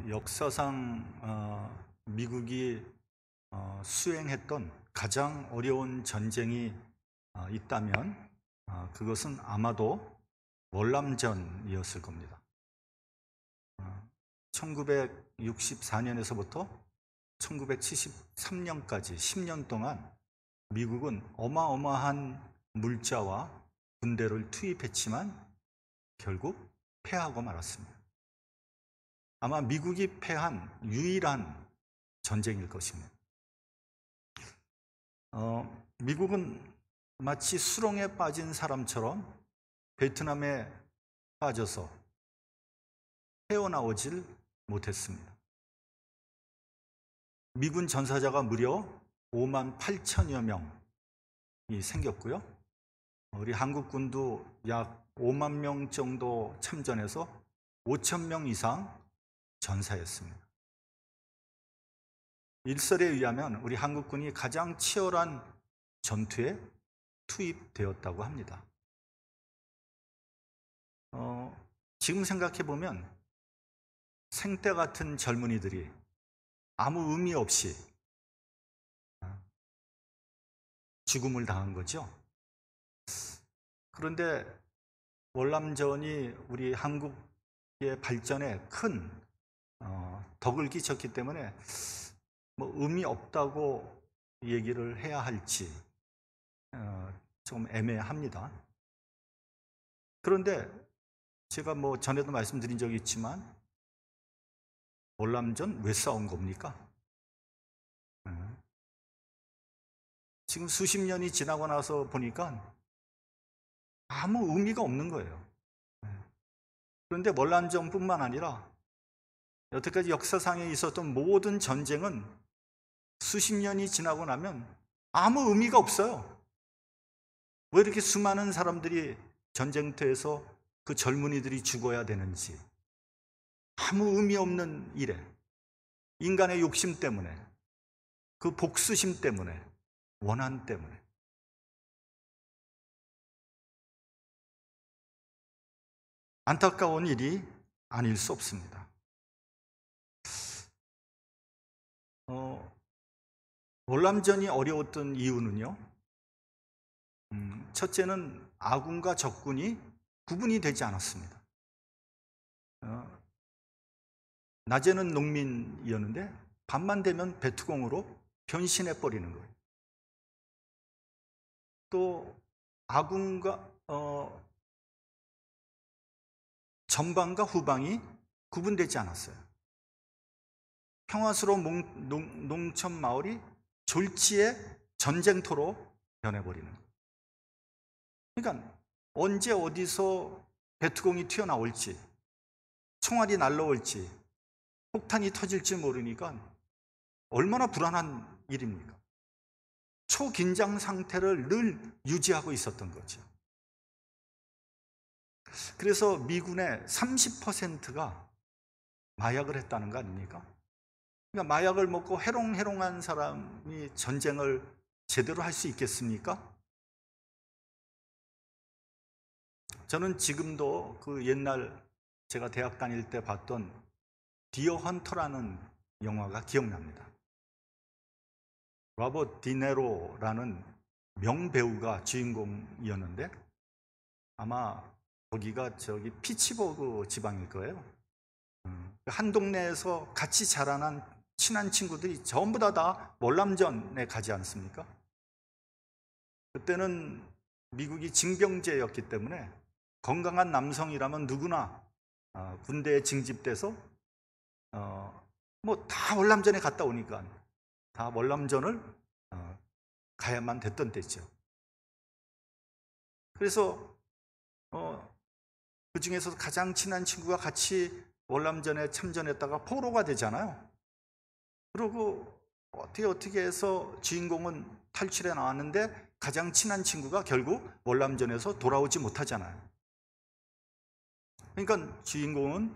역사상 미국이 수행했던 가장 어려운 전쟁이 있다면 그것은 아마도 월남전이었을 겁니다. 1964년에서부터 1973년까지 10년 동안 미국은 어마어마한 물자와 군대를 투입했지만 결국 패하고 말았습니다. 아마 미국이 패한 유일한 전쟁일 것입니다. 미국은 마치 수렁에 빠진 사람처럼 베트남에 빠져서 헤어나오질 못했습니다. 미군 전사자가 무려 5만 8천여 명이 생겼고요. 우리 한국군도 약 5만 명 정도 참전해서 5천 명 이상 전사했습니다. 일설에 의하면 우리 한국군이 가장 치열한 전투에 투입되었다고 합니다. 지금 생각해보면 생때 같은 젊은이들이 아무 의미 없이 죽음을 당한 거죠. 그런데 월남전이 우리 한국의 발전에 큰 덕을 끼쳤기 때문에 의미 없다고 얘기를 해야 할지 좀 애매합니다. 그런데 제가 전에도 말씀드린 적이 있지만 월남전 왜 싸운 겁니까? 지금 수십 년이 지나고 나서 보니까 아무 의미가 없는 거예요. 그런데 월남전뿐만 아니라 여태까지 역사상에 있었던 모든 전쟁은 수십 년이 지나고 나면 아무 의미가 없어요. 왜 이렇게 수많은 사람들이 전쟁터에서 그 젊은이들이 죽어야 되는지, 아무 의미 없는 일에 인간의 욕심 때문에, 그 복수심 때문에, 원한 때문에. 안타까운 일이 아닐 수 없습니다. 월남전이 어려웠던 이유는요, 첫째는 아군과 적군이 구분이 되지 않았습니다. 낮에는 농민이었는데 밤만 되면 베트공으로 변신해 버리는 거예요. 또 아군과 전방과 후방이 구분되지 않았어요. 평화스러운 농촌 마을이 졸지에 전쟁터로 변해버리는 거예요. 그러니까 언제 어디서 베트공이 튀어나올지, 총알이 날라올지, 폭탄이 터질지 모르니까 얼마나 불안한 일입니까? 초긴장 상태를 늘 유지하고 있었던 거죠. 그래서 미군의 30%가 마약을 했다는 거 아닙니까? 그러니까 마약을 먹고 해롱해롱한 사람이 전쟁을 제대로 할 수 있겠습니까? 저는 지금도 그 옛날 제가 대학 다닐 때 봤던 디어 헌터라는 영화가 기억납니다. 로버트 디네로라는 명배우가 주인공이었는데 아마 거기가 피츠버그 지방일 거예요. 한 동네에서 같이 자라난 친한 친구들이 전부 다 월남전에 가지 않습니까? 그때는 미국이 징병제였기 때문에 건강한 남성이라면 누구나 군대에 징집돼서 다 월남전에 갔다 오니까 다 월남전을 가야만 됐던 때죠. 그래서 그 중에서 가장 친한 친구가 같이 월남전에 참전했다가 포로가 되잖아요. 그리고 어떻게 해서 주인공은 탈출해 나왔는데 가장 친한 친구가 결국 월남전에서 돌아오지 못하잖아요. 그러니까 주인공은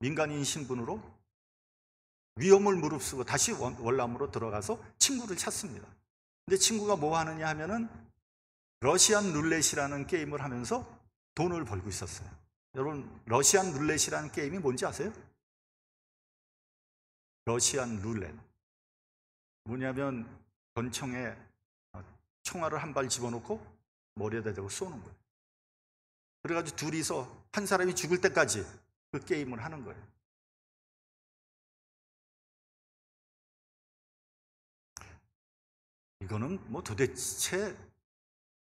민간인 신분으로 위험을 무릅쓰고 다시 월남으로 들어가서 친구를 찾습니다. 근데 친구가 뭐 하느냐 하면은 러시안 룰렛이라는 게임을 하면서 돈을 벌고 있었어요. 여러분, 러시안 룰렛이라는 게임이 뭔지 아세요? 러시안 룰렛. 뭐냐면 권총에 총알을 한 발 집어넣고 머리에다 대고 쏘는 거예요. 그래가지고 둘이서 한 사람이 죽을 때까지 그 게임을 하는 거예요. 이거는 뭐 도대체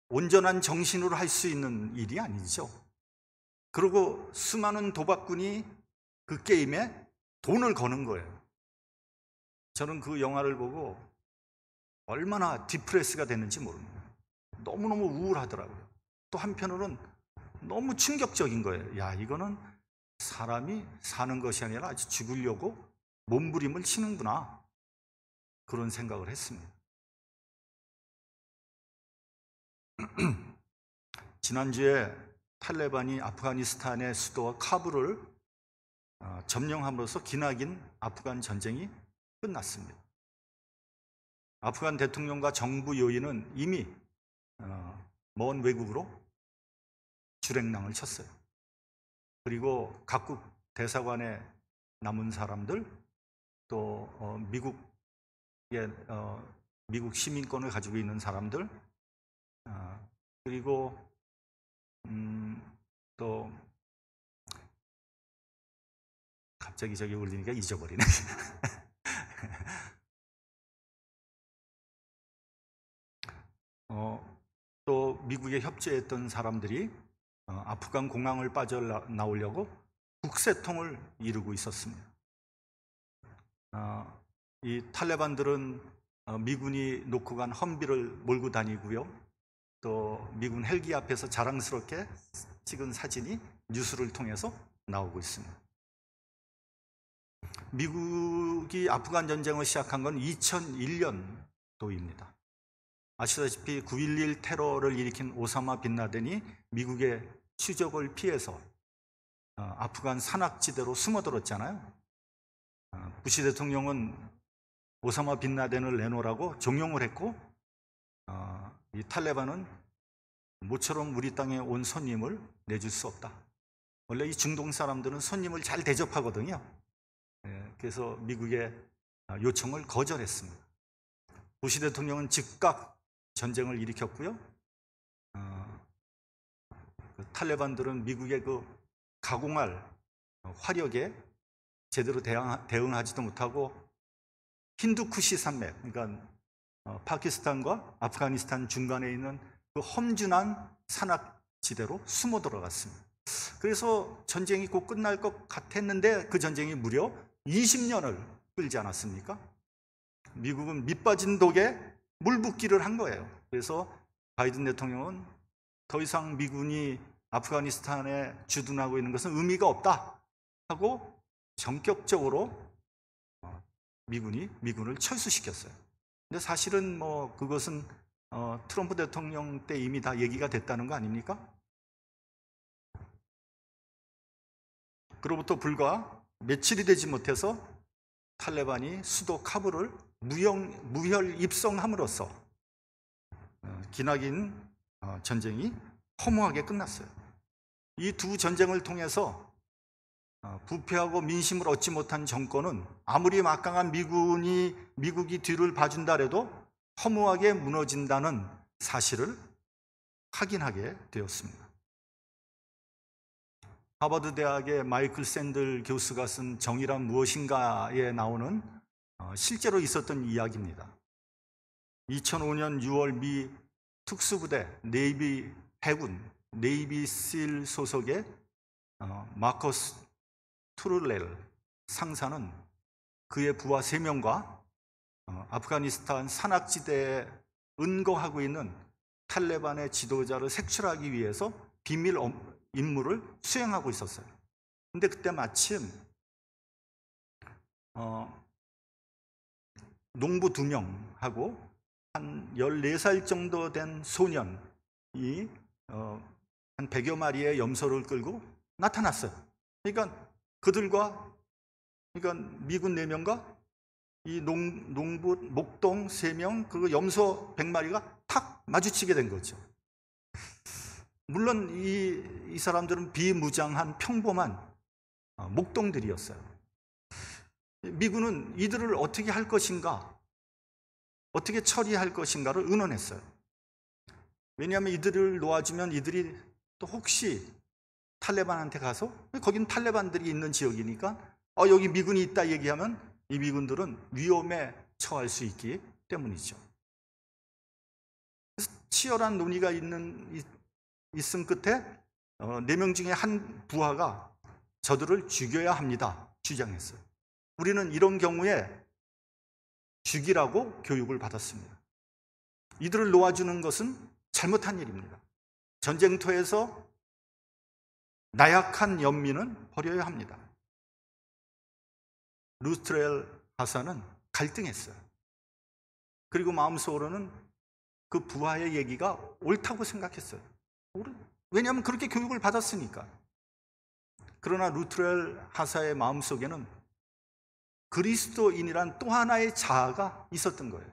온전한 정신으로 할 수 있는 일이 아니죠. 그리고 수많은 도박꾼이 그 게임에 돈을 거는 거예요. 저는 그 영화를 보고 얼마나 디프레스가 됐는지 모릅니다. 너무너무 우울하더라고요. 또 한편으로는 너무 충격적인 거예요. 야, 이거는 사람이 사는 것이 아니라 아주 죽으려고 몸부림을 치는구나. 그런 생각을 했습니다. 지난주에 탈레반이 아프가니스탄의 수도와 카불을 점령함으로써 기나긴 아프간 전쟁이 끝났습니다. 아프간 대통령과 정부 요인은 이미 먼 외국으로 주랭랑을 쳤어요. 그리고 각국 대사관에 남은 사람들, 또 미국 시민권을 가지고 있는 사람들, 그리고 또 갑자기 저기 울리니까 잊어버리네. 또 미국에 협조했던 사람들이 아프간 공항을 빠져나오려고 국세통을 이루고 있었습니다. 이 탈레반들은 미군이 놓고 간 험비를 몰고 다니고요. 또 미군 헬기 앞에서 자랑스럽게 찍은 사진이 뉴스를 통해서 나오고 있습니다. 미국이 아프간 전쟁을 시작한 건 2001년도입니다. 아시다시피 9.11 테러를 일으킨 오사마 빈 라덴이 미국의 추적을 피해서 아프간 산악지대로 숨어들었잖아요. 부시 대통령은 오사마 빈 라덴을 내놓으라고 종용을 했고, 이 탈레반은 모처럼 우리 땅에 온 손님을 내줄 수 없다. 원래 이 중동 사람들은 손님을 잘 대접하거든요. 그래서 미국의 요청을 거절했습니다. 부시 대통령은 즉각 전쟁을 일으켰고요. 탈레반들은 미국의 그 가공할 화력에 제대로 대응하지도 못하고 힌두쿠시 산맥, 그러니까 파키스탄과 아프가니스탄 중간에 있는 그 험준한 산악지대로 숨어 들어갔습니다. 그래서 전쟁이 곧 끝날 것 같았는데 그 전쟁이 무려 20년을 끌지 않았습니까? 미국은 밑빠진 독에 물붓기를 한 거예요. 그래서 바이든 대통령은 더 이상 미군이 아프가니스탄에 주둔하고 있는 것은 의미가 없다 하고 전격적으로 미군을 철수시켰어요. 근데 사실은 뭐 그것은 트럼프 대통령 때 이미 다 얘기가 됐다는 거 아닙니까? 그로부터 불과 며칠이 되지 못해서 탈레반이 수도 카불을 무혈 입성함으로써 기나긴 전쟁이 허무하게 끝났어요. 이 두 전쟁을 통해서 부패하고 민심을 얻지 못한 정권은 아무리 막강한 미국이 뒤를 봐준다 해도 허무하게 무너진다는 사실을 확인하게 되었습니다. 하버드 대학의 마이클 샌들 교수가 쓴 정의란 무엇인가에 나오는 실제로 있었던 이야기입니다. 2005년 6월 미 특수부대 네이비 해군 네이비실 소속의 마커스 투를렐 상사는 그의 부하 3명과 아프가니스탄 산악지대에 은거하고 있는 탈레반의 지도자를 색출하기 위해서 비밀 임무를 수행하고 있었어요. 근데 그때 마침 농부 2명하고 한 14살 정도 된 소년이 한 100여 마리의 염소를 끌고 나타났어요. 그러니까 미군 4명과 이 농부 목동 3명, 그 염소 100마리가 탁 마주치게 된 거죠. 물론 이 사람들은 비무장한 평범한 목동들이었어요. 미군은 이들을 어떻게 할 것인가, 어떻게 처리할 것인가를 의논했어요. 왜냐하면 이들을 놓아주면 이들이 또 혹시 탈레반한테 가서, 거긴 탈레반들이 있는 지역이니까 여기 미군이 있다 얘기하면 이 미군들은 위험에 처할 수 있기 때문이죠. 그래서 치열한 논의가 있은 끝에 4명 중에 한 부하가 저들을 죽여야 합니다 주장했어요. 우리는 이런 경우에 죽이라고 교육을 받았습니다. 이들을 놓아주는 것은 잘못한 일입니다. 전쟁터에서 나약한 연민은 버려야 합니다. 루트렐 하사는 갈등했어요. 그리고 마음속으로는 그 부하의 얘기가 옳다고 생각했어요. 왜냐하면 그렇게 교육을 받았으니까. 그러나 루트렐 하사의 마음속에는 그리스도인이란 또 하나의 자아가 있었던 거예요.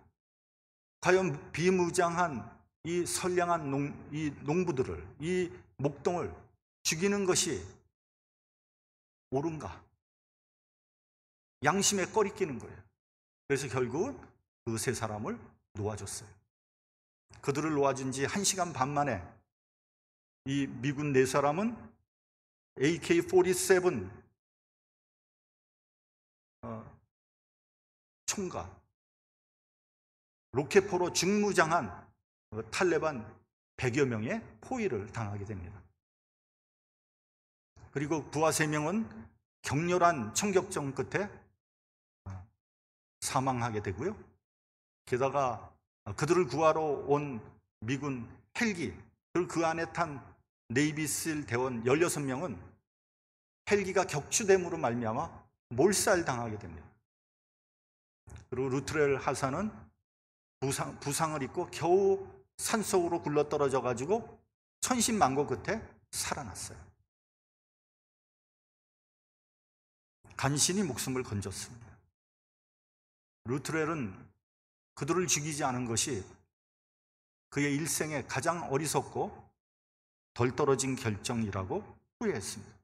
과연 비무장한 이 선량한 이 농부들을, 이 목동을 죽이는 것이 옳은가? 양심에 꺼리 끼는 거예요. 그래서 결국은 그 3사람을 놓아줬어요. 그들을 놓아준 지 1시간 반 만에 이 미군 4사람은 AK-47 총과 로켓포로 중무장한 탈레반 100여 명의 포위를 당하게 됩니다. 그리고 부하 3명은 격렬한 총격전 끝에 사망하게 되고요. 게다가 그들을 구하러 온 미군 헬기, 그리고 그 안에 탄 네이비실 대원 16명은 헬기가 격추됨으로 말미암아 몰살당하게 됩니다. 그리고 루트렐 하사는 부상을 입고 겨우 산속으로 굴러떨어져 가지고 천신만고 끝에 살아났어요. 간신히 목숨을 건졌습니다. 루트렐은 그들을 죽이지 않은 것이 그의 일생에 가장 어리석고 덜 떨어진 결정이라고 후회했습니다.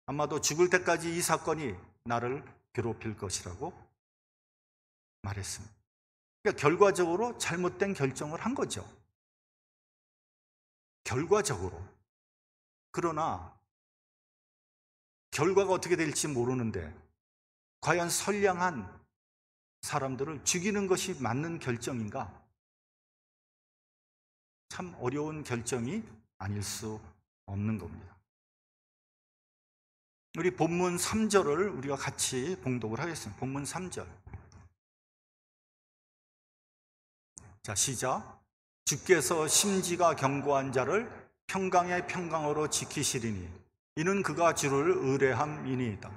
아마도 죽을 때까지 이 사건이 나를 괴롭힐 것이라고 말했습니다. 그러니까 결과적으로 잘못된 결정을 한 거죠. 결과적으로. 그러나 결과가 어떻게 될지 모르는데 과연 선량한 사람들을 죽이는 것이 맞는 결정인가? 참 어려운 결정이 아닐 수 없는 겁니다. 우리 본문 3절을 우리가 같이 봉독을 하겠습니다. 본문 3절. 자, 시작. 주께서 심지가 견고한 자를 평강의 평강으로 지키시리니 이는 그가 주를 의뢰함이니이다.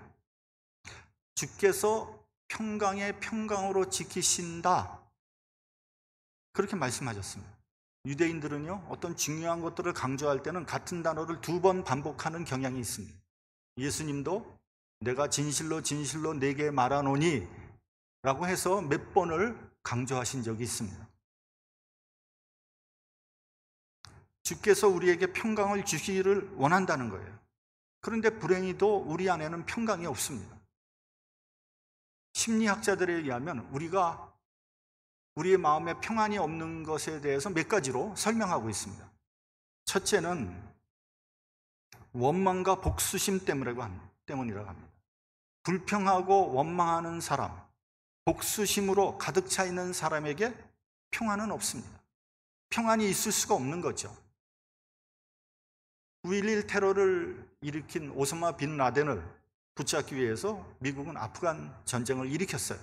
주께서 평강의 평강으로 지키신다, 그렇게 말씀하셨습니다. 유대인들은요, 어떤 중요한 것들을 강조할 때는 같은 단어를 2번 반복하는 경향이 있습니다. 예수님도 내가 진실로 진실로 네게 말하노니 라고 해서 몇 번을 강조하신 적이 있습니다. 주께서 우리에게 평강을 주시기를 원한다는 거예요. 그런데 불행히도 우리 안에는 평강이 없습니다. 심리학자들에 의하면 우리가 우리의 마음에 평안이 없는 것에 대해서 몇 가지로 설명하고 있습니다. 첫째는 원망과 복수심 때문이라고 합니다. 불평하고 원망하는 사람, 복수심으로 가득 차 있는 사람에게 평안은 없습니다. 평안이 있을 수가 없는 거죠. 9.11 테러를 일으킨 오사마 빈 라덴을 붙잡기 위해서 미국은 아프간 전쟁을 일으켰어요.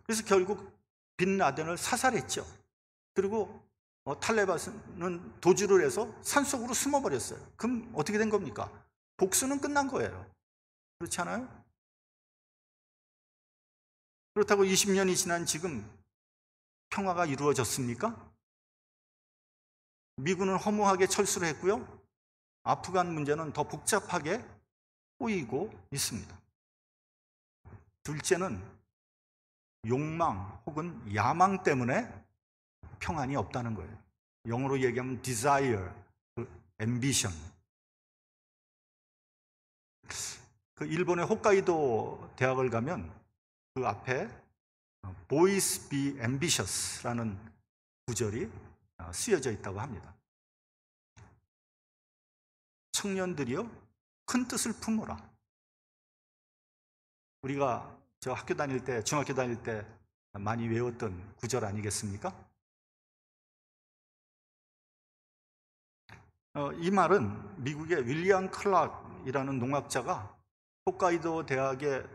그래서 결국 빈 라덴을 사살했죠. 그리고 탈레반은 도주를 해서 산속으로 숨어버렸어요. 그럼 어떻게 된 겁니까? 복수는 끝난 거예요. 그렇지 않아요? 그렇다고 20년이 지난 지금 평화가 이루어졌습니까? 미군은 허무하게 철수를 했고요. 아프간 문제는 더 복잡하게 꼬이고 있습니다. 둘째는 욕망 혹은 야망 때문에 평안이 없다는 거예요. 영어로 얘기하면 desire, ambition. 그 일본의 홋카이도 대학을 가면 그 앞에 Boys be ambitious라는 구절이 쓰여져 있다고 합니다. 청년들이요, 큰 뜻을 품어라. 우리가 저 학교 다닐 때, 중학교 다닐 때 많이 외웠던 구절 아니겠습니까? 이 말은 미국의 윌리엄 클락이라는 농학자가 홋카이도 대학의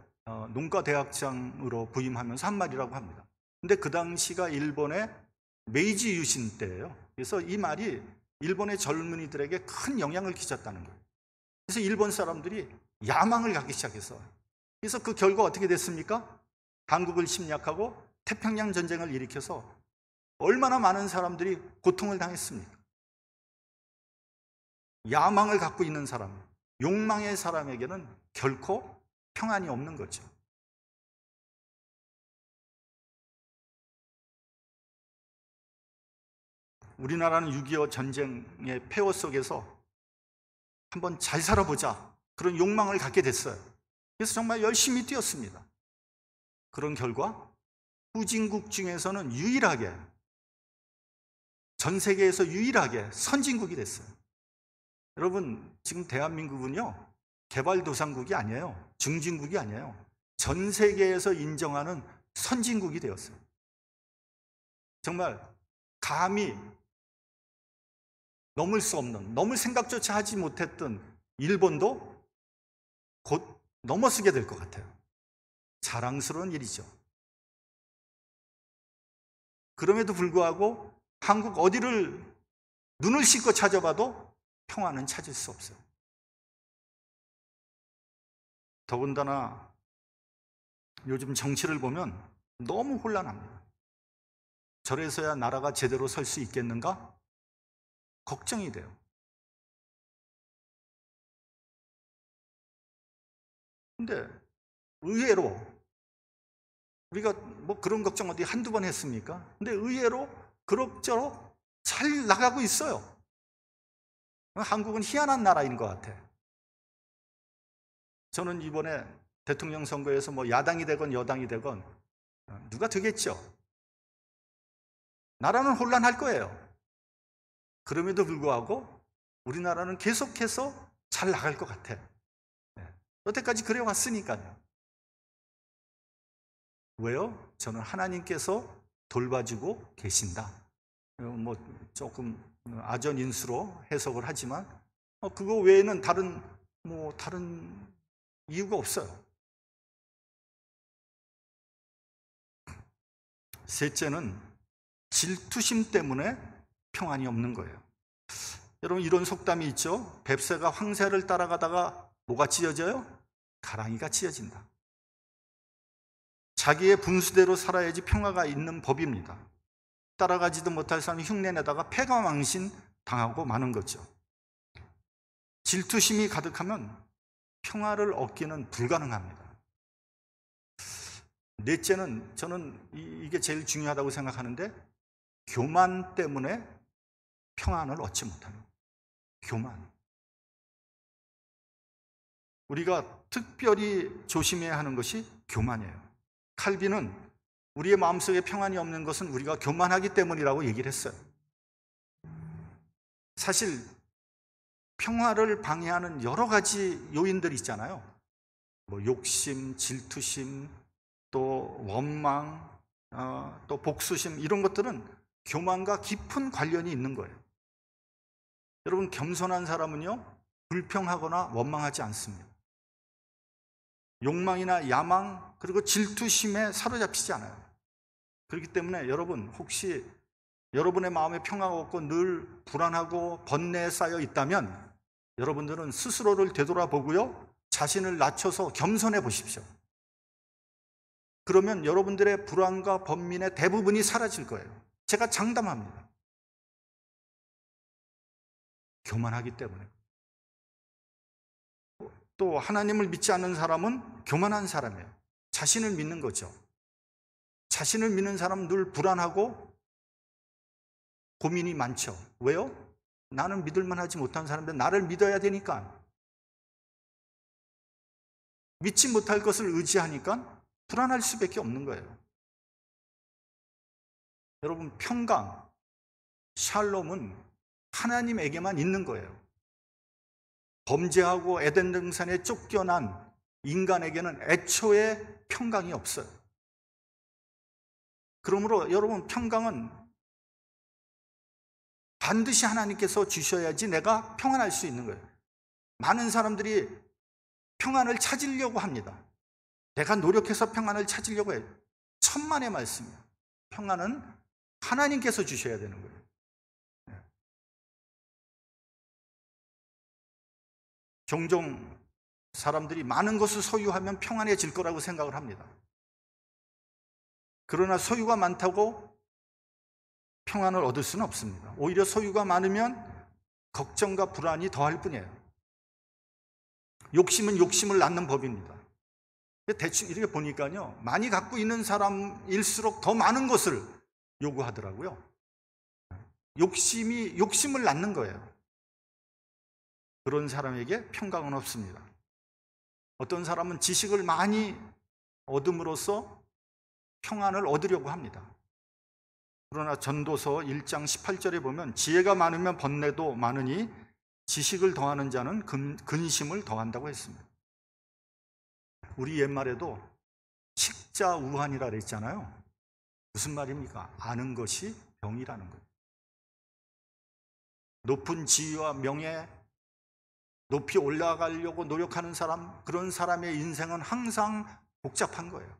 농가대학장으로 부임하면서 한 말이라고 합니다. 근데 그 당시가 일본의 메이지 유신 때예요. 그래서 이 말이 일본의 젊은이들에게 큰 영향을 끼쳤다는 거예요. 그래서 일본 사람들이 야망을 갖기 시작해서, 그래서 그 결과 어떻게 됐습니까? 한국을 침략하고 태평양 전쟁을 일으켜서 얼마나 많은 사람들이 고통을 당했습니까? 야망을 갖고 있는 사람, 욕망의 사람에게는 결코 평안이 없는 거죠. 우리나라는 6.25 전쟁의 폐허 속에서 한번 잘 살아보자, 그런 욕망을 갖게 됐어요. 그래서 정말 열심히 뛰었습니다. 그런 결과 후진국 중에서는 유일하게, 전 세계에서 유일하게 선진국이 됐어요. 여러분, 지금 대한민국은요, 개발도상국이 아니에요. 중진국이 아니에요. 전 세계에서 인정하는 선진국이 되었어요. 정말 감히 넘을 수 없는, 넘을 생각조차 하지 못했던 일본도 곧 넘어서게 될 것 같아요. 자랑스러운 일이죠. 그럼에도 불구하고 한국 어디를 눈을 씻고 찾아봐도 평화는 찾을 수 없어요. 더군다나 요즘 정치를 보면 너무 혼란합니다. 저래서야 나라가 제대로 설 수 있겠는가? 걱정이 돼요. 근데 의외로 우리가 뭐 그런 걱정 어디 한두 번 했습니까? 근데 의외로 그럭저럭 잘 나가고 있어요. 한국은 희한한 나라인 것 같아. 저는 이번에 대통령 선거에서 뭐 야당이 되건 여당이 되건 누가 되겠죠? 나라는 혼란할 거예요. 그럼에도 불구하고 우리나라는 계속해서 잘 나갈 것 같아. 여태까지 그래왔으니까요. 왜요? 저는 하나님께서 돌봐주고 계신다. 뭐 조금 아전인수로 해석을 하지만 그거 외에는 다른 이유가 없어요. 셋째는 질투심 때문에 평안이 없는 거예요. 여러분, 이런 속담이 있죠. 뱁새가 황새를 따라가다가 뭐가 찢어져요? 가랑이가 찢어진다. 자기의 분수대로 살아야지 평화가 있는 법입니다. 따라가지도 못할 사람이 흉내내다가 패가망신 당하고 마는 거죠. 질투심이 가득하면 평화를 얻기는 불가능합니다. 넷째는, 저는 이게 제일 중요하다고 생각하는데, 교만 때문에 평안을 얻지 못하는 거예요. 교만. 우리가 특별히 조심해야 하는 것이 교만이에요. 칼빈은 우리의 마음속에 평안이 없는 것은 우리가 교만하기 때문이라고 얘기를 했어요. 사실 평화를 방해하는 여러 가지 요인들이 있잖아요. 뭐 욕심, 질투심, 또 원망, 또 복수심, 이런 것들은 교만과 깊은 관련이 있는 거예요. 여러분, 겸손한 사람은요, 불평하거나 원망하지 않습니다. 욕망이나 야망, 그리고 질투심에 사로잡히지 않아요. 그렇기 때문에 여러분, 혹시 여러분의 마음에 평화가 없고 늘 불안하고 번뇌에 쌓여 있다면 여러분들은 스스로를 되돌아보고요, 자신을 낮춰서 겸손해 보십시오. 그러면 여러분들의 불안과 번민의 대부분이 사라질 거예요. 제가 장담합니다. 교만하기 때문에. 또 하나님을 믿지 않는 사람은 교만한 사람이에요. 자신을 믿는 거죠. 자신을 믿는 사람은 늘 불안하고 고민이 많죠. 왜요? 나는 믿을만 하지 못한 사람인데 나를 믿어야 되니까. 믿지 못할 것을 의지하니까 불안할 수밖에 없는 거예요. 여러분, 평강, 샬롬은 하나님에게만 있는 거예요. 범죄하고 에덴 동산에 쫓겨난 인간에게는 애초에 평강이 없어요. 그러므로 여러분, 평강은 반드시 하나님께서 주셔야지 내가 평안할 수 있는 거예요. 많은 사람들이 평안을 찾으려고 합니다. 내가 노력해서 평안을 찾으려고 해요. 천만의 말씀이에요. 평안은 하나님께서 주셔야 되는 거예요. 종종 사람들이 많은 것을 소유하면 평안해질 거라고 생각을 합니다. 그러나 소유가 많다고 평안을 얻을 수는 없습니다. 오히려 소유가 많으면 걱정과 불안이 더할 뿐이에요. 욕심은 욕심을 낳는 법입니다. 대충 이렇게 보니까요, 많이 갖고 있는 사람일수록 더 많은 것을 요구하더라고요. 욕심이 욕심을 낳는 거예요. 그런 사람에게 평강은 없습니다. 어떤 사람은 지식을 많이 얻음으로써 평안을 얻으려고 합니다. 그러나 전도서 1장 18절에 보면 지혜가 많으면 번뇌도 많으니 지식을 더하는 자는 근심을 더한다고 했습니다. 우리 옛말에도 식자우한이라 그랬잖아요. 무슨 말입니까? 아는 것이 병이라는 거예요. 높은 지위와 명예, 높이 올라가려고 노력하는 사람, 그런 사람의 인생은 항상 복잡한 거예요.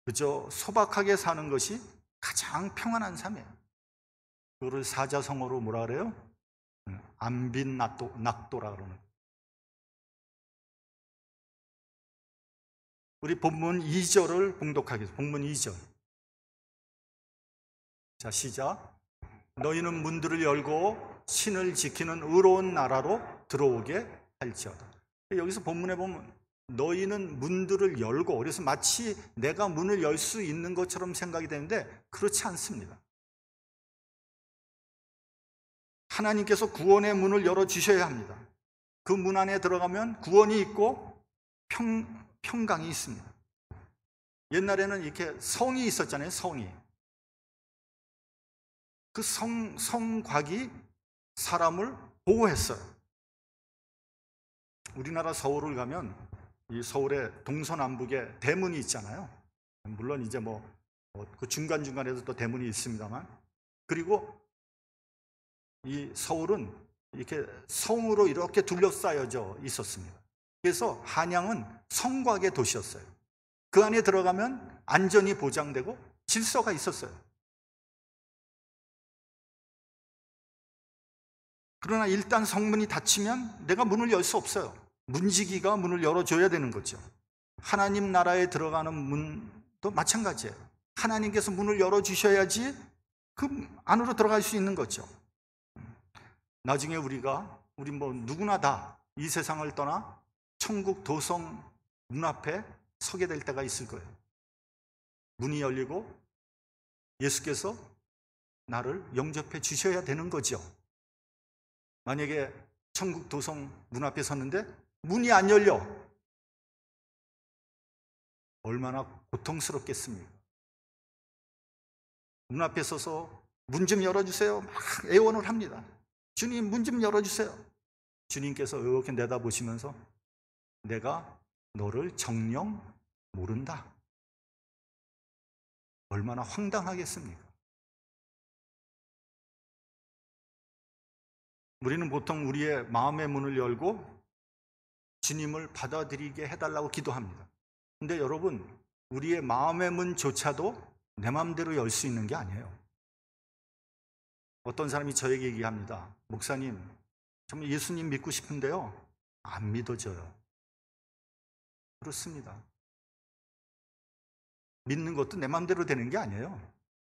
그저 소박하게 사는 것이 가장 평안한 삶이에요. 그거를 사자성어로 뭐라 그래요? 안빈낙도라 그러는. 우리 본문 2절을 봉독하겠습니다. 본문 2절. 자, 시작. 너희는 문들을 열고 신을 지키는 의로운 나라로 들어오게 할지어다. 여기서 본문에 보면 너희는 문들을 열고, 그래서 마치 내가 문을 열 수 있는 것처럼 생각이 되는데 그렇지 않습니다. 하나님께서 구원의 문을 열어주셔야 합니다. 그 문 안에 들어가면 구원이 있고 평강이 있습니다. 옛날에는 이렇게 성이 있었잖아요. 성이. 그 성곽이 사람을 보호했어요. 우리나라 서울을 가면 이 서울의 동서남북에 대문이 있잖아요. 물론 이제 그 중간중간에도 또 대문이 있습니다만, 그리고 이 서울은 이렇게 성으로 이렇게 둘러싸여져 있었습니다. 그래서 한양은 성곽의 도시였어요. 그 안에 들어가면 안전이 보장되고 질서가 있었어요. 그러나 일단 성문이 닫히면 내가 문을 열 수 없어요. 문지기가 문을 열어줘야 되는 거죠. 하나님 나라에 들어가는 문도 마찬가지예요. 하나님께서 문을 열어주셔야지 그 안으로 들어갈 수 있는 거죠. 나중에 우리 누구나 다 이 세상을 떠나 천국 도성 문 앞에 서게 될 때가 있을 거예요. 문이 열리고 예수께서 나를 영접해 주셔야 되는 거죠. 만약에 천국 도성 문 앞에 섰는데 문이 안 열려, 얼마나 고통스럽겠습니까? 문 앞에 서서 문 좀 열어주세요 막 애원을 합니다. 주님, 문 좀 열어주세요. 주님께서 이렇게 내다보시면서 내가 너를 정녕 모른다. 얼마나 황당하겠습니까? 우리는 보통 우리의 마음의 문을 열고 주님을 받아들이게 해달라고 기도합니다. 근데 여러분, 우리의 마음의 문조차도 내 마음대로 열 수 있는 게 아니에요. 어떤 사람이 저에게 얘기합니다. 목사님, 정말 예수님 믿고 싶은데요, 안 믿어져요. 그렇습니다. 믿는 것도 내 마음대로 되는 게 아니에요.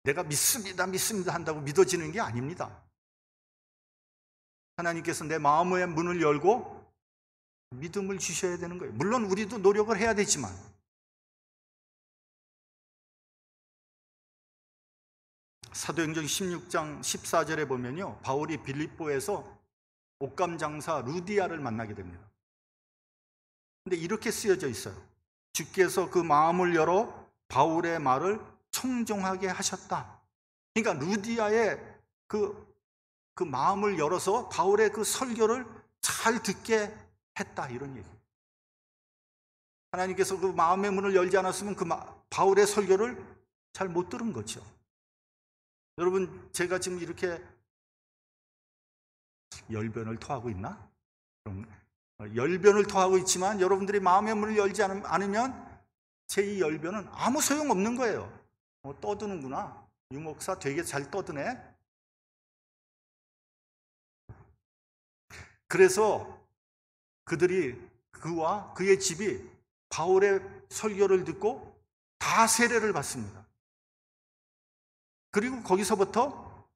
내가 믿습니다 한다고 믿어지는 게 아닙니다. 하나님께서 내 마음의 문을 열고 믿음을 주셔야 되는 거예요. 물론 우리도 노력을 해야 되지만, 사도행전 16장 14절에 보면요, 바울이 빌립보에서 옷감 장사 루디아를 만나게 됩니다. 근데 이렇게 쓰여져 있어요. 주께서 그 마음을 열어 바울의 말을 청종하게 하셨다. 그러니까 루디아의 그 마음을 열어서 바울의 그 설교를 잘 듣게 했다, 이런 얘기예요. 하나님께서 그 마음의 문을 열지 않았으면 바울의 설교를 잘 못 들은 거죠. 여러분, 제가 지금 이렇게 열변을 토하고 있나? 열변을 토하고 있지만 여러분들이 마음의 문을 열지 않으면 제 이 열변은 아무 소용없는 거예요. 떠드는구나. 유 목사 되게 잘 떠드네. 그래서 그와 그의 집이 바울의 설교를 듣고 다 세례를 받습니다. 그리고 거기서부터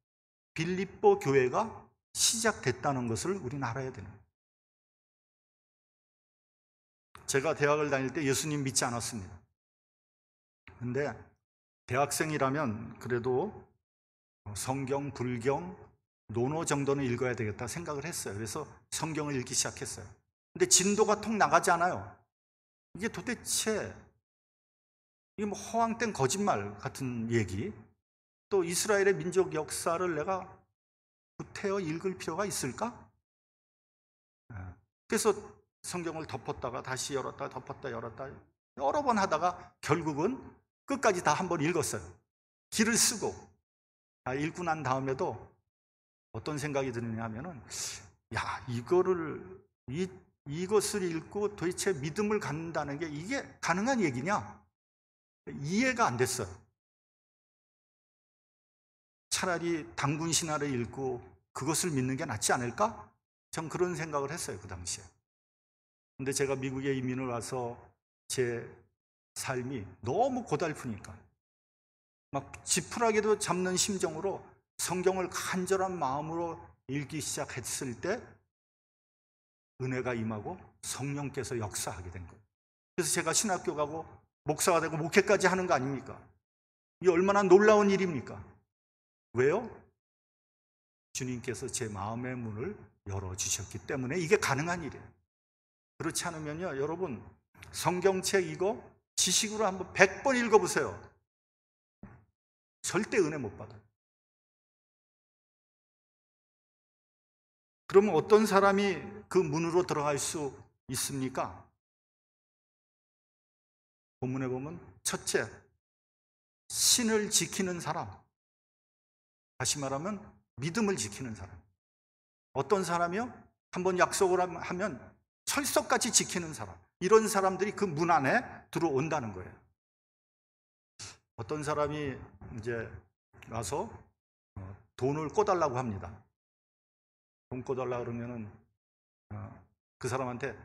빌립보 교회가 시작됐다는 것을 우리는 알아야 되는 거예요. 제가 대학을 다닐 때 예수님 믿지 않았습니다. 근데 대학생이라면 그래도 성경, 불경, 논어 정도는 읽어야 되겠다 생각을 했어요. 그래서 성경을 읽기 시작했어요. 근데 진도가 통 나가지 않아요. 이게 도대체 이게 뭐 허황된 거짓말 같은 얘기, 또 이스라엘의 민족 역사를 내가 구태여 읽을 필요가 있을까? 그래서 성경을 덮었다가 다시 열었다 덮었다 열었다 여러 번 하다가 결국은 끝까지 다 한번 읽었어요. 기를 쓰고 읽고 난 다음에도 어떤 생각이 드느냐 하면은, 야, 이것을 읽고 도대체 믿음을 갖는다는 게 이게 가능한 얘기냐? 이해가 안 됐어요. 차라리 단군 신화를 읽고 그것을 믿는 게 낫지 않을까? 전 그런 생각을 했어요, 그 당시에. 근데 제가 미국에 이민을 와서 제 삶이 너무 고달프니까 막 지푸라기도 잡는 심정으로 성경을 간절한 마음으로 읽기 시작했을 때 은혜가 임하고 성령께서 역사하게 된 거예요. 그래서 제가 신학교 가고 목사가 되고 목회까지 하는 거 아닙니까? 이게 얼마나 놀라운 일입니까? 왜요? 주님께서 제 마음의 문을 열어주셨기 때문에 이게 가능한 일이에요. 그렇지 않으면요, 여러분, 성경책 이거 지식으로 한번 100번 읽어보세요. 절대 은혜 못 받아요. 그러면 어떤 사람이 그 문으로 들어갈 수 있습니까? 본문에 보면 첫째, 신을 지키는 사람. 다시 말하면 믿음을 지키는 사람. 어떤 사람이요? 한번 약속을 하면 철석같이 지키는 사람. 이런 사람들이 그 문 안에 들어온다는 거예요. 어떤 사람이 이제 와서 돈을 꿔달라고 합니다. 돈 꿔달라고 그러면은 그 사람한테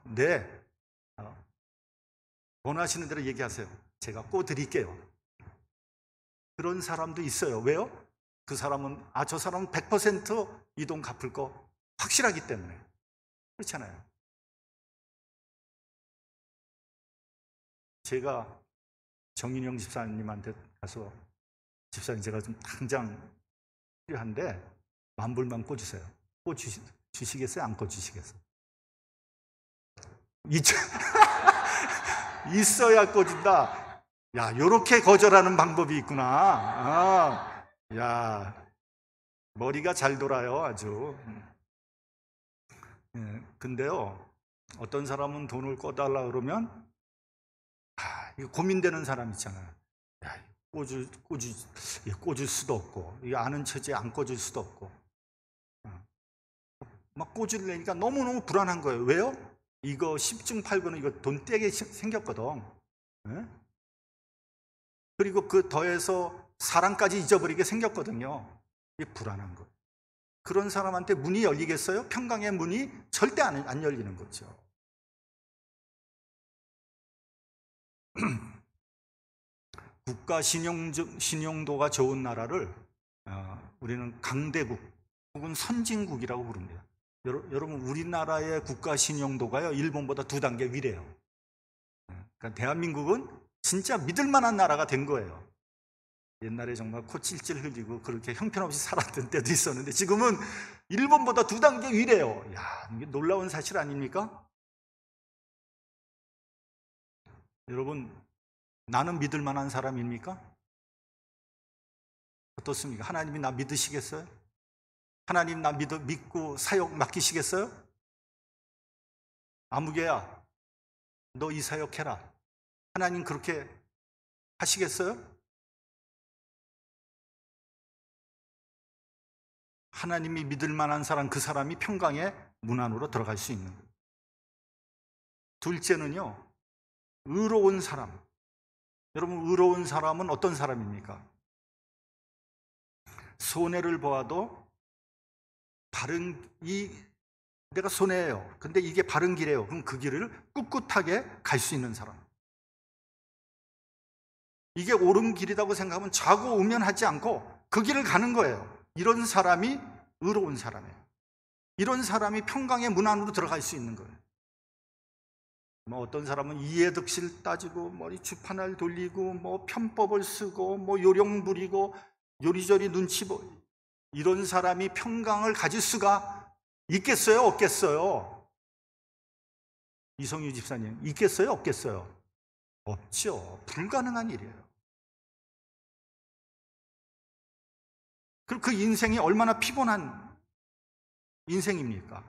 네, 원하시는 대로 얘기하세요. 제가 꿔드릴게요. 그런 사람도 있어요. 왜요? 그 사람은 저 사람은 100% 이 돈 갚을 거 확실하기 때문에. 그렇잖아요. 제가 정인영 집사님한테 가서, 집사님 제가 좀 당장 필요한데 10,000불만 꿔주세요. 꿔주시겠어요? 안 꿔주시겠어요? 있어야 꿔준다. 야, 요렇게 거절하는 방법이 있구나. 야, 머리가 잘 돌아요, 아주. 근데요, 어떤 사람은 돈을 꿔달라 그러면 이거 고민되는 사람 있잖아요. 야, 꿔줄 수도 없고, 이거 아는 처지에 안 꿔줄 수도 없고, 막 꿔주려니까 너무너무 불안한 거예요. 왜요? 이거 10중 8구는 이거 돈 떼게 생겼거든. 그리고 그 더해서 사랑까지 잊어버리게 생겼거든요. 이게 불안한 거예요. 그런 사람한테 문이 열리겠어요? 평강의 문이 절대 안 열리는 거죠. 국가 신용도가 좋은 나라를 우리는 강대국 혹은 선진국이라고 부릅니다. 여러분, 우리나라의 국가 신용도가요, 일본보다 2단계 위래요. 그러니까 대한민국은 진짜 믿을 만한 나라가 된 거예요. 옛날에 정말 코 찔찔 흘리고 그렇게 형편없이 살았던 때도 있었는데 지금은 일본보다 2단계 위래요. 야, 이게 놀라운 사실 아닙니까? 여러분, 나는 믿을 만한 사람입니까? 어떻습니까? 하나님이 나 믿으시겠어요? 하나님 나 믿고 사역 맡기시겠어요? 아무개야, 너 이 사역 해라. 하나님 그렇게 하시겠어요? 하나님이 믿을 만한 사람, 그 사람이 평강의 문 안으로 들어갈 수 있는 거예요. 둘째는요, 의로운 사람. 여러분, 의로운 사람은 어떤 사람입니까? 손해를 보아도 내가 손해예요. 근데 이게 바른 길이에요. 그럼 그 길을 꿋꿋하게 갈 수 있는 사람. 이게 옳은 길이라고 생각하면 좌고우면하지 않고 그 길을 가는 거예요. 이런 사람이 의로운 사람이에요. 이런 사람이 평강의 문 안으로 들어갈 수 있는 거예요. 뭐 어떤 사람은 이해득실 따지고 머리 주판을 돌리고 뭐 편법을 쓰고 뭐 요령 부리고 요리조리 눈치 보고 이런 사람이 평강을 가질 수가 있겠어요? 없겠어요? 이성유 집사님, 있겠어요? 없겠어요? 없죠. 불가능한 일이에요. 그리고 그 인생이 얼마나 피곤한 인생입니까?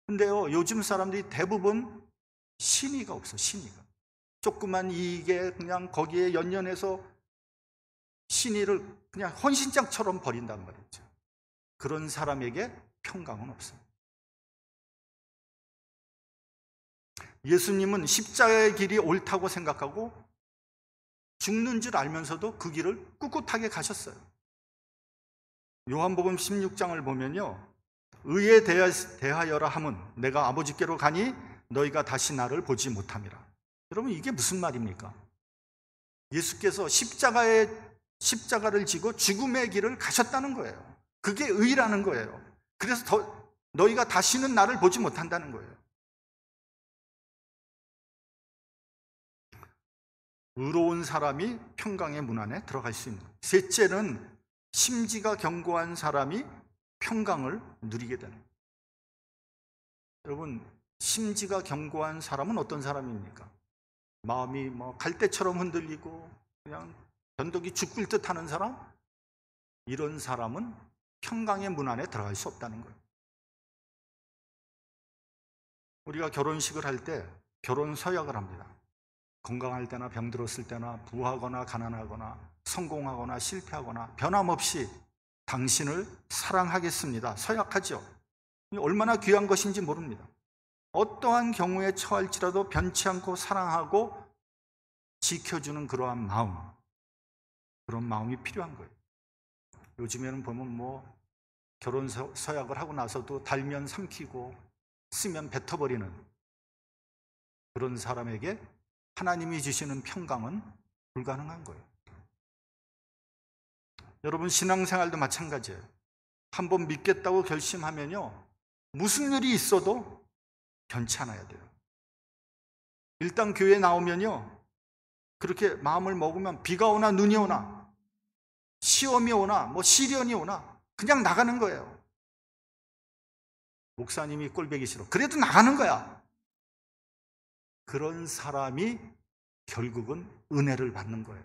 근데요, 요즘 사람들이 대부분 신의가 없어, 신의가. 조그만 이익에 그냥 거기에 연연해서 신의를 그냥 헌신장처럼 버린단 말이죠. 그런 사람에게 평강은 없어요. 예수님은 십자가의 길이 옳다고 생각하고 죽는 줄 알면서도 그 길을 꿋꿋하게 가셨어요. 요한복음 16장을 보면요, 의에 대하여라 함은 내가 아버지께로 가니 너희가 다시 나를 보지 못함이라. 여러분, 이게 무슨 말입니까? 예수께서 십자가를 지고 죽음의 길을 가셨다는 거예요. 그게 의라는 거예요. 그래서 너희가 다시는 나를 보지 못한다는 거예요. 의로운 사람이 평강의 문 안에 들어갈 수 있는 거예요. 셋째는 심지가 견고한 사람이 평강을 누리게 되는 거예요. 여러분, 심지가 견고한 사람은 어떤 사람입니까? 마음이 뭐 갈대처럼 흔들리고 그냥 변덕이 죽을 듯 하는 사람? 이런 사람은 평강의 문 안에 들어갈 수 없다는 거예요. 우리가 결혼식을 할 때 결혼 서약을 합니다. 건강할 때나 병들었을 때나 부하거나 가난하거나 성공하거나 실패하거나 변함없이 당신을 사랑하겠습니다. 서약하죠. 얼마나 귀한 것인지 모릅니다. 어떠한 경우에 처할지라도 변치 않고 사랑하고 지켜주는 그러한 마음, 그런 마음이 필요한 거예요. 요즘에는 보면 뭐 결혼 서약을 하고 나서도 달면 삼키고 쓰면 뱉어버리는 그런 사람에게 하나님이 주시는 평강은 불가능한 거예요. 여러분, 신앙생활도 마찬가지예요. 한번 믿겠다고 결심하면요, 무슨 일이 있어도 변치 않아야 돼요. 일단 교회에 나오면요, 그렇게 마음을 먹으면 비가 오나 눈이 오나 시험이 오나 뭐 시련이 오나 그냥 나가는 거예요. 목사님이 꼴보기 싫어. 그래도 나가는 거야. 그런 사람이 결국은 은혜를 받는 거예요.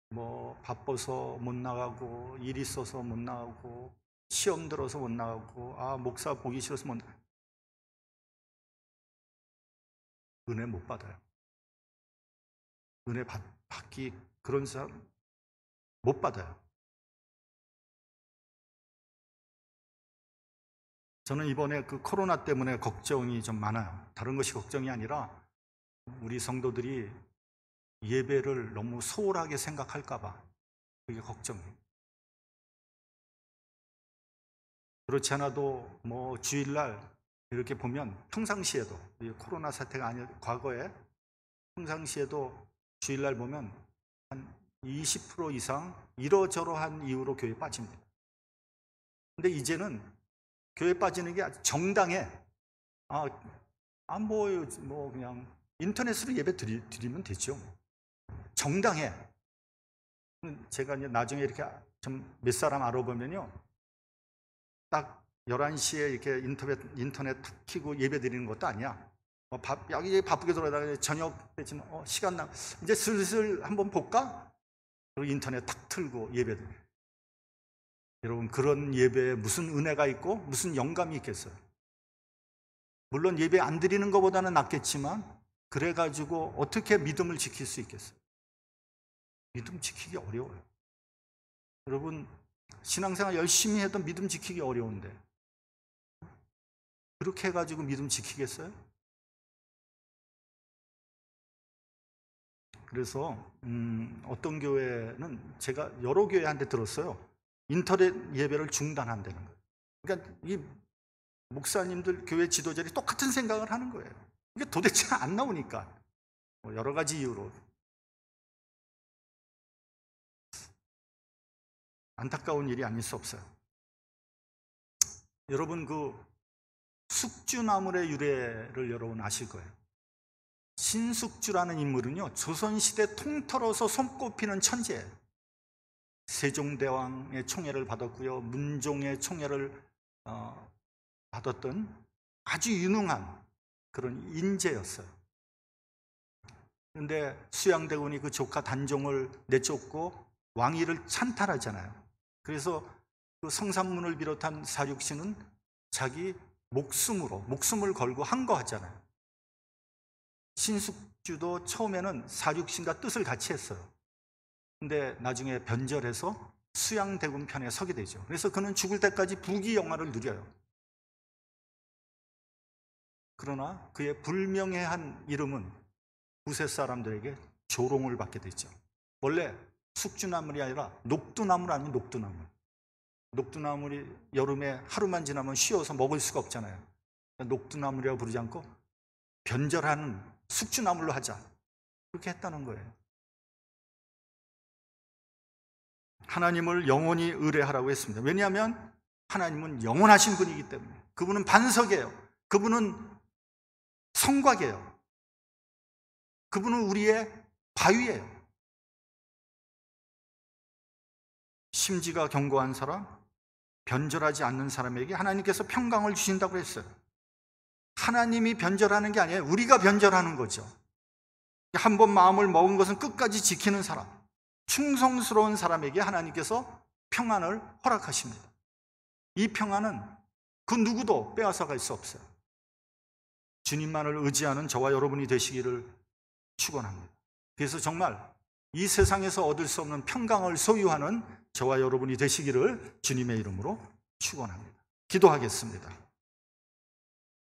뭐 바빠서 못 나가고 일 있어서 못 나가고 시험 들어서 못 나가고 목사 보기 싫어서 못 나가고 은혜 못 받아요. 은혜 받기 그런 사람 못 받아요. 저는 이번에 그 코로나 때문에 걱정이 좀 많아요. 다른 것이 걱정이 아니라 우리 성도들이 예배를 너무 소홀하게 생각할까 봐 그게 걱정이에요. 그렇지 않아도 뭐 주일날 이렇게 보면 평상시에도 코로나 사태가 아니 과거에 평상시에도 주일날 보면 한 20% 이상 이러저러한 이유로 교회 빠집니다. 근데 이제는 교회 빠지는 게 아주 정당해. 뭐 그냥 인터넷으로 예배 드리면 되죠. 정당해. 제가 이제 나중에 이렇게 좀 몇 사람 알아보면요, 딱 11시에 이렇게 인터넷 탁 켜고 예배 드리는 것도 아니야. 여기 바쁘게 돌아다니고 저녁 때쯤 시간 나 이제 슬슬 한번 볼까? 그리고 인터넷 탁 틀고 예배 드려. 여러분, 그런 예배에 무슨 은혜가 있고 무슨 영감이 있겠어요? 물론 예배 안 드리는 것보다는 낫겠지만, 그래가지고 어떻게 믿음을 지킬 수 있겠어요? 믿음 지키기 어려워요. 여러분, 신앙생활 열심히 해도 믿음 지키기 어려운데 그렇게 해가지고 믿음 지키겠어요? 그래서 어떤 교회는, 제가 여러 교회한테 들었어요, 인터넷 예배를 중단한다는 거예요. 그러니까 이 목사님들, 교회 지도자들이 똑같은 생각을 하는 거예요. 이게 도대체 안 나오니까, 여러 가지 이유로. 안타까운 일이 아닐 수 없어요. 여러분, 그 숙주나물의 유래를 여러분 아실 거예요. 신숙주라는 인물은요, 조선시대 통틀어서 손꼽히는 천재예요. 세종대왕의 총애를 받았고요, 문종의 총애를 받았던 아주 유능한 그런 인재였어요. 그런데 수양대군이 그 조카 단종을 내쫓고 왕위를 찬탈하잖아요. 그래서 그 성산문을 비롯한 사륙신은 자기 목숨을 걸고 항거하잖아요. 신숙주도 처음에는 사륙신과 뜻을 같이 했어요. 근데 나중에 변절해서 수양대군 편에 서게 되죠. 그래서 그는 죽을 때까지 부귀영화를 누려요. 그러나 그의 불명예한 이름은 구세 사람들에게 조롱을 받게 되죠. 원래 숙주나물이 아니라 녹두나물 아니면 녹두나물. 녹두나물이 여름에 하루만 지나면 쉬어서 먹을 수가 없잖아요. 녹두나물이라고 부르지 않고 변절하는 숙주나물로 하자, 그렇게 했다는 거예요. 하나님을 영원히 의뢰하라고 했습니다. 왜냐하면 하나님은 영원하신 분이기 때문에. 그분은 반석이에요. 그분은 성곽이에요. 그분은 우리의 바위예요. 심지가 견고한 사람, 변절하지 않는 사람에게 하나님께서 평강을 주신다고 했어요. 하나님이 변절하는 게 아니에요. 우리가 변절하는 거죠. 한번 마음을 먹은 것은 끝까지 지키는 사람, 충성스러운 사람에게 하나님께서 평안을 허락하십니다. 이 평안은 그 누구도 빼앗아 갈 수 없어요. 주님만을 의지하는 저와 여러분이 되시기를 축원합니다. 그래서 정말 이 세상에서 얻을 수 없는 평강을 소유하는 저와 여러분이 되시기를 주님의 이름으로 축원합니다. 기도하겠습니다.